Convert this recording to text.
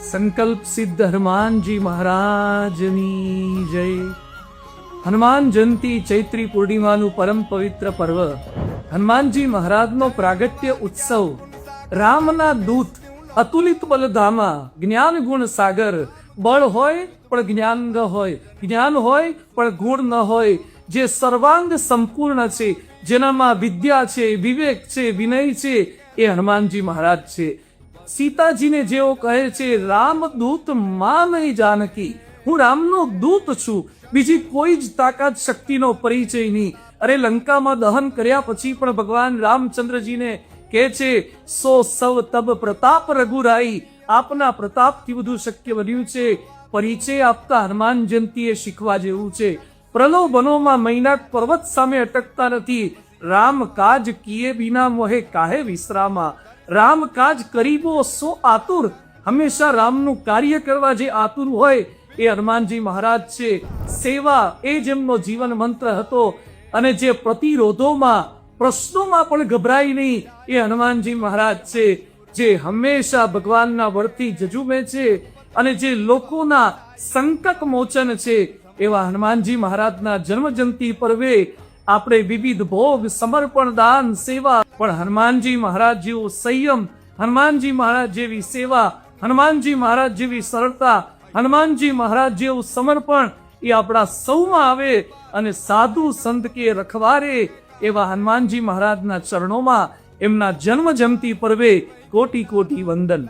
સંકલ્પ સિદ્ધ હનુમાનજી મહારાજની જય। હનુમાન જયંતી ચૈત્રી પૂર્ણિમાનું પરમ પવિત્ર પર્વ, હનુમાનજી મહારાજનો પ્રાગટ્ય ઉત્સવ, રામના દૂત, અતુલિત બલધામા, જ્ઞાન ગુણ સાગર, બળ હોય પણ જ્ઞાન ન હોય, જ્ઞાન હોય પણ ગુણ ન હોય, જે સર્વાંગ સંપૂર્ણ છે, જેનામાં વિદ્યા છે, વિવેક છે, વિનય છે, એ હનુમાનજી મહારાજ છે। સીતાજીને જેઓ કહે છે રામદૂત માં નહીં જાનકી, હું રામનો દૂત છું, બીજી કોઈ જ તાકાત શક્તિનો પરિચય નહીં। અરે લંકામાં દહન કર્યા પછી પણ ભગવાન રામચંદ્રજીને કહે છે સો સવ તબ પ્રતાપ રઘુરાઈ, આપના પ્રતાપથી બધું શક્ય બન્યું છે। પરિચય આપતા હનુમાન જયંતીએ શીખવા જેવું છે। પ્રલોભનોમાં મૈનાક પર્વત સામે અટકતા નથી। રામ કાજ કિએ બિના મોહે કાહે વિશ્રામા, રામ કાજ કરીબો સો આતુર, હંમેશા રામનું કાર્ય કરવા જે આતુર હોય એ હનુમાનજી મહારાજ છે। સેવા એ જ એમનો જીવન મંત્ર હતો, અને જે પ્રતિરોધોમાં પ્રશ્નોમાં પણ ગભરાય નહીં એ હનુમાનજી મહારાજ છે, જે હંમેશા ભગવાનના વળથી જજુમે છે અને જે લોકોના સંકટ મોચન છે। એવા હનુમાનજી મહારાજના જન્મજયંતિ પર્વે આપણે વિવિધ ભોગ, સમર્પણ, દાન, સેવા, પણ હનુમાનજી મહારાજ જેવો સંયમ, હનુમાનજી મહારાજ જેવી સેવા, હનુમાનજી મહારાજ જેવી સરળતા, હનુમાનજી મહારાજ જેવું સમર્પણ એ આપણા સૌમાં આવે, અને સાધુ સંત કે રખવારે એવા હનુમાનજી મહારાજના ચરણોમાં એમના જન્મ જયંતિ પર્વે કોટી કોટી વંદન।